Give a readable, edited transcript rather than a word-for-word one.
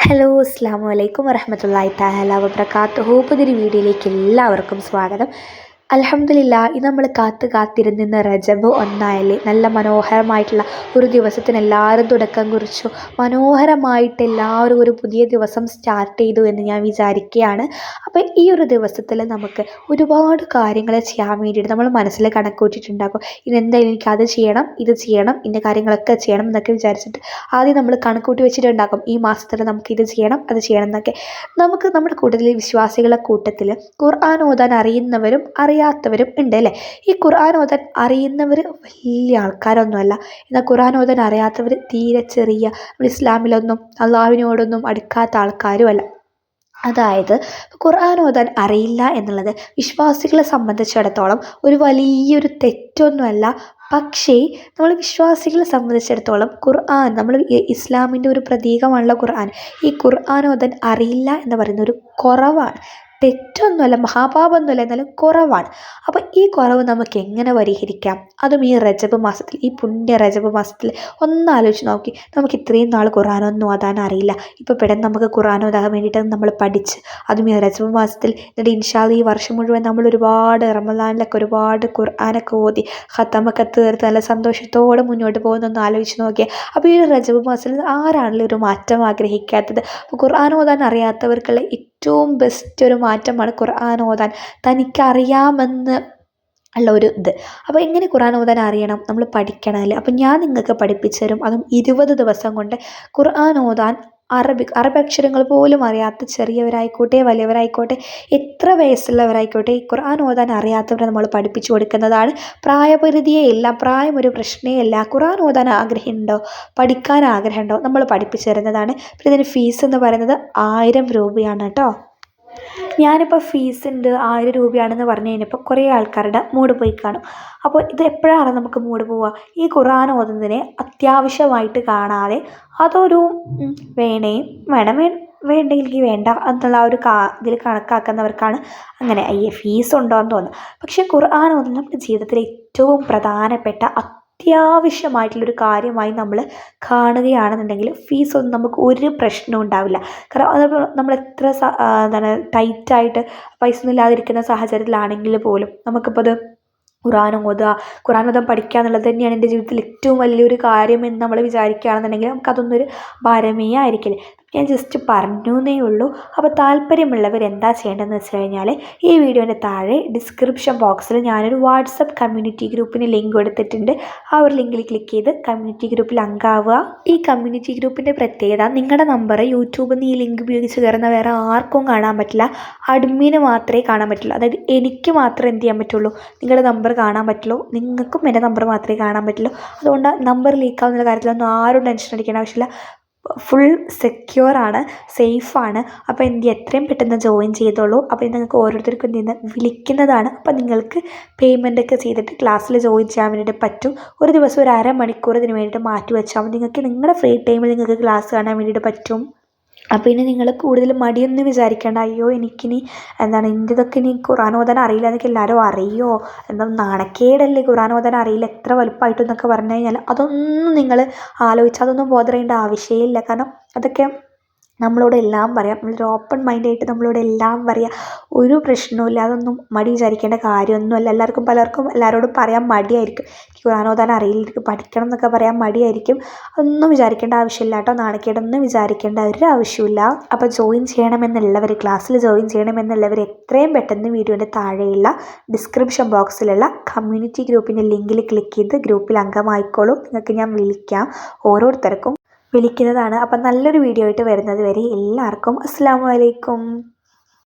Hello അസ്സാം വലൈക്കും വറഹമത്തല്ലാഹി തആല വബറകാതുഹു. പുതിയൊരു വീഡിയോയിലേക്ക് എല്ലാവർക്കും സ്വാഗതം. അൽഹംദുലില്ലാഹ്, ഇത് നമ്മൾ കാത്തിരുന്ന റജബ് ഒന്നായാലേ നല്ല മനോഹരമായിട്ടുള്ള ഒരു ദിവസത്തിന് എല്ലാവരും തുടക്കം കുറിച്ചു. മനോഹരമായിട്ട് എല്ലാവരും ഒരു പുതിയ ദിവസം സ്റ്റാർട്ട് ചെയ്തു എന്ന് ഞാൻ വിചാരിക്കുകയാണ്. അപ്പോൾ ഈ ഒരു ദിവസത്തിൽ നമുക്ക് ഒരുപാട് കാര്യങ്ങൾ ചെയ്യാൻ വേണ്ടിയിട്ട് നമ്മൾ മനസ്സിൽ കണക്കൂട്ടിയിട്ടുണ്ടാകും. ഇതെന്തായാലും എനിക്ക് അത് ചെയ്യണം, ഇത് ചെയ്യണം, ഇന്ന കാര്യങ്ങളൊക്കെ ചെയ്യണം എന്നൊക്കെ വിചാരിച്ചിട്ട് ആദ്യം നമ്മൾ കണക്കൂട്ടി വെച്ചിട്ടുണ്ടാകും. ഈ മാസത്തിൽ നമുക്ക് ഇത് ചെയ്യണം, അത് ചെയ്യണം എന്നൊക്കെ. നമുക്ക് നമ്മുടെ കൂട്ടത്തിൽ വിശ്വാസികളെ കൂട്ടത്തിൽ ഖുർആൻ ഓതാൻ അറിയുന്നവരും അറിയാത്തവരും ഉണ്ട് അല്ലേ? ഈ ഖുർആൻ ഓതാൻ അറിയുന്നവർ വലിയ ആൾക്കാരൊന്നുമല്ല, എന്നാൽ ഖുർആൻ ഓതാൻ അറിയാത്തവർ തീരെ ചെറിയ, ഇസ്ലാമിലൊന്നും അള്ളാഹുവിനോടൊന്നും അടുക്കാത്ത ആൾക്കാരുമല്ല. അതായത് ഖുർആൻ ഓതാൻ അറിയില്ല എന്നുള്ളത് വിശ്വാസികളെ സംബന്ധിച്ചിടത്തോളം ഒരു വലിയൊരു തെറ്റൊന്നുമല്ല. പക്ഷേ നമ്മൾ വിശ്വാസികളെ സംബന്ധിച്ചിടത്തോളം ഖുർആൻ, നമ്മൾ ഇസ്ലാമിൻ്റെ ഒരു പ്രതീകമാണല്ലോ ഖുർആൻ. ഈ ഖുർആൻ ഓതാൻ അറിയില്ല എന്ന് പറയുന്ന ഒരു കുറവാണ്, തെറ്റൊന്നുമല്ല, മഹാപാപമൊന്നുമല്ല, എന്നാലും കുറവാണ്. അപ്പോൾ ഈ കുറവ് നമുക്ക് എങ്ങനെ പരിഹരിക്കാം? അതും ഈ റജബ് മാസത്തിൽ, ഈ പുണ്യ റജബ് മാസത്തിൽ. ഒന്നാലോചിച്ച് നോക്കി, നമുക്ക് ഇത്രയും നാൾ ഖുർആനൊന്നും ഓതാൻ അറിയില്ല. ഇപ്പോൾ പെട്ടെന്ന് നമുക്ക് ഖുർആൻ ഓതാൻ വേണ്ടിയിട്ട് നമ്മൾ പഠിച്ച്, അതും ഈ റജബ് മാസത്തിൽ. എന്നിട്ട് ഇൻഷാ അല്ലാഹ് ഈ വർഷം മുഴുവൻ നമ്മൾ ഒരുപാട് റമളാനിലൊക്കെ ഒരുപാട് ഖുർആനൊക്കെ ഓതി ഖത്തമൊക്കെ തീർത്ത് നല്ല സന്തോഷത്തോടെ മുന്നോട്ട് പോകുന്നൊന്ന് ആലോചിച്ച് നോക്കിയാൽ. അപ്പോൾ ഈ റജബ് മാസത്തിൽ ആരാണല്ലോ ഒരു മാറ്റം ആഗ്രഹിക്കാത്തത്? അപ്പോൾ ഖുർആൻ ഓതാൻ അറിയാത്തവർക്കുള്ള ഏറ്റവും ബെസ്റ്റ് ഒരു മാറ്റമാണ് ഖുർആൻ ഓതാൻ തനിക്കറിയാമെന്ന് ഉള്ള ഒരു ഇത്. അപ്പോൾ എങ്ങനെ ഖുർആൻ ഓതാൻ അറിയണം? നമ്മൾ പഠിക്കണമല്ലേ? അപ്പം ഞാൻ നിങ്ങൾക്ക് പഠിപ്പിച്ചു തരും. അതും 20 ദിവസം കൊണ്ട് ഖുർആൻ ഓതാൻ. അറബക്ഷരങ്ങൾ പോലും അറിയാത്ത ചെറിയവരായിക്കോട്ടെ വലിയവരായിക്കോട്ടെ എത്ര വയസ്സുള്ളവരായിക്കോട്ടെ ഈ ഖുർആൻ ഓതാൻ അറിയാത്തവരെ നമ്മൾ പഠിപ്പിച്ചു കൊടുക്കുന്നതാണ്. പ്രായപരിധിയേ ഇല്ല, പ്രായം ഒരു പ്രശ്നമേ അല്ല. ഖുർആൻ ഓതാൻ ആഗ്രഹമുണ്ടോ, പഠിക്കാൻ ആഗ്രഹമുണ്ടോ, നമ്മൾ പഠിപ്പിച്ചു തരുന്നതാണ്. പിന്നെ ഇതിന് ഫീസ് എന്ന് പറയുന്നത് 1000 രൂപയാണ് കേട്ടോ. ഞാനിപ്പോൾ ഫീസ് ഉണ്ട് 1000 രൂപയാണെന്ന് പറഞ്ഞു കഴിഞ്ഞപ്പോൾ കുറേ ആൾക്കാരുടെ മൂഡ് പോയി കാണും. അപ്പോൾ ഇത് എപ്പോഴാണ് നമുക്ക് മൂഡ് പോവുക? ഈ ഖുർആൻ ഓതുന്നതിനെ അത്യാവശ്യമായിട്ട് കാണാതെ അതൊരു വേണ്ടെങ്കിൽ വേണ്ട എന്നുള്ള ഒരു ഇതിൽ കണക്കാക്കുന്നവർക്കാണ് അങ്ങനെ ഫീസ് ഉണ്ടോ എന്ന് തോന്നുന്നത്. പക്ഷേ ഖുർആൻ ഓതുന്നത് നമ്മുടെ ജീവിതത്തിലെ ഏറ്റവും പ്രധാനപ്പെട്ട അത്യാവശ്യമായിട്ടുള്ളൊരു കാര്യമായി നമ്മൾ കാണുകയാണെന്നുണ്ടെങ്കിൽ ഫീസൊന്നും നമുക്ക് ഒരു പ്രശ്നവും ഉണ്ടാവില്ല. കാരണം അത് നമ്മൾ എത്ര ടൈറ്റായിട്ട് പൈസ ഒന്നും ഇല്ലാതിരിക്കുന്ന സാഹചര്യത്തിലാണെങ്കിൽ പോലും നമുക്കിപ്പോൾ അത് ഖുർആൻ ഓതാൻ പഠിക്കുക എന്നുള്ളത് തന്നെയാണ് എൻ്റെ ജീവിതത്തിൽ ഏറ്റവും വലിയൊരു കാര്യം എന്ന് നമ്മൾ വിചാരിക്കുകയാണെന്നുണ്ടെങ്കിൽ നമുക്കതൊന്നൊരു ഭാരമേ ആയിരിക്കില്ല. ഞാൻ ജസ്റ്റ് പറഞ്ഞു എന്നേ ഉള്ളൂ. അപ്പോൾ താല്പര്യമുള്ളവർ എന്താ ചെയ്യേണ്ടതെന്ന് വെച്ച് കഴിഞ്ഞാൽ ഈ വീഡിയോൻ്റെ താഴെ ഡിസ്ക്രിപ്ഷൻ ബോക്സിൽ ഞാനൊരു വാട്സപ്പ് കമ്മ്യൂണിറ്റി ഗ്രൂപ്പിന് ലിങ്ക് കൊടുത്തിട്ടുണ്ട്. ആ ഒരു ലിങ്കിൽ ക്ലിക്ക് ചെയ്ത് കമ്മ്യൂണിറ്റി ഗ്രൂപ്പിൽ അംഗമാവുക. ഈ കമ്മ്യൂണിറ്റി ഗ്രൂപ്പിൻ്റെ പ്രത്യേകത, നിങ്ങളുടെ നമ്പർ യൂട്യൂബിൽ നിന്ന് ഈ ലിങ്ക് ഉപയോഗിച്ച് കയറുന്ന വേറെ ആർക്കും കാണാൻ പറ്റില്ല, അഡ്മിന് മാത്രമേ കാണാൻ പറ്റുള്ളൂ. അതായത് എനിക്ക് മാത്രമേ എന്ത് ചെയ്യാൻ പറ്റുള്ളൂ, നിങ്ങളുടെ നമ്പർ കാണാൻ പറ്റുള്ളൂ. നിങ്ങൾക്കും എൻ്റെ നമ്പർ മാത്രമേ കാണാൻ പറ്റുള്ളൂ. അതുകൊണ്ട് നമ്പർ ലീക്കാവുന്ന കാര്യത്തിലൊന്നും ആരും ടെൻഷൻ അടിക്കേണ്ട ആവശ്യമില്ല. ഫുൾ സെക്യൂറാണ്, സേഫാണ്. അപ്പോൾ എത്രയും പെട്ടെന്ന് ജോയിൻ ചെയ്തോളൂ. അപ്പോൾ നിങ്ങൾക്ക് ഓരോരുത്തർക്കും എന്ത് വിളിക്കുന്നതാണ്. അപ്പോൾ നിങ്ങൾക്ക് പേയ്മെൻറ്റൊക്കെ ചെയ്തിട്ട് ക്ലാസ്സിൽ ജോയിൻ ചെയ്യാൻ വേണ്ടിയിട്ട് പറ്റും. ഒരു ദിവസം ഒരു അരമണിക്കൂർ ഇതിന് വേണ്ടിയിട്ട് മാറ്റി വെച്ചാൽ മതി. നിങ്ങൾക്ക് നിങ്ങളുടെ ഫ്രീ ടൈമിൽ നിങ്ങൾക്ക് ക്ലാസ് കാണാൻ വേണ്ടിയിട്ട് പറ്റും. അപ്പോൾ ഇനി നിങ്ങൾ കൂടുതൽ മടിയൊന്നും വിചാരിക്കേണ്ട. അയ്യോ എനിക്കിനി ഇതൊക്കെ ഇനി ഖുർആൻ ഓതാൻ അറിയില്ല എന്നൊക്കെ എല്ലാവരും അറിയോ, നാണക്കേടല്ലേ ഖുർആൻ ഓതാൻ അറിയില്ല എത്ര വലുപ്പമായിട്ടെന്നൊക്കെ പറഞ്ഞു കഴിഞ്ഞാൽ അതൊന്നും നിങ്ങൾ ആലോചിച്ചാൽ അതൊന്നും ബോധറേണ്ട ആവശ്യമില്ല. കാരണം അതൊക്കെ നമ്മളോട് എല്ലാം പറയാം. നമ്മളൊരു ഓപ്പൺ മൈൻഡായിട്ട് നമ്മളോട് എല്ലാം പറയാം, ഒരു പ്രശ്നവും അതൊന്നും മടി വിചാരിക്കേണ്ട കാര്യമൊന്നുമല്ല. പലർക്കും എല്ലാവരോടും പറയാൻ മടിയായിരിക്കും. എനിക്ക് ഖുർആൻ ഓതാൻ അറിയില്ല, എനിക്ക് പഠിക്കണം എന്നൊക്കെ പറയാൻ മടിയായിരിക്കും. അതൊന്നും വിചാരിക്കേണ്ട ആവശ്യമില്ല കേട്ടോ, നാണക്കേടൊന്നും വിചാരിക്കേണ്ട ഒരു ആവശ്യമില്ല. അപ്പോൾ ജോയിൻ ചെയ്യണമെന്നുള്ളവർ, ക്ലാസ്സിൽ ജോയിൻ ചെയ്യണമെന്നുള്ളവർ എത്രയും പെട്ടെന്ന് വീഡിയോൻ്റെ താഴെയുള്ള ഡിസ്ക്രിപ്ഷൻ ബോക്സിലുള്ള കമ്മ്യൂണിറ്റി ഗ്രൂപ്പിൻ്റെ ലിങ്കിൽ ക്ലിക്ക് ചെയ്ത് ഗ്രൂപ്പിൽ അംഗമായിക്കോളൂ. നിങ്ങൾക്ക് ഞാൻ വിളിക്കാം, ഓരോരുത്തർക്കും വിളിക്കുന്നതാണ്. അപ്പം നല്ലൊരു വീഡിയോ ആയിട്ട് വരുന്നത് വരെ എല്ലാവർക്കും അസ്സലാമു അലൈക്കും.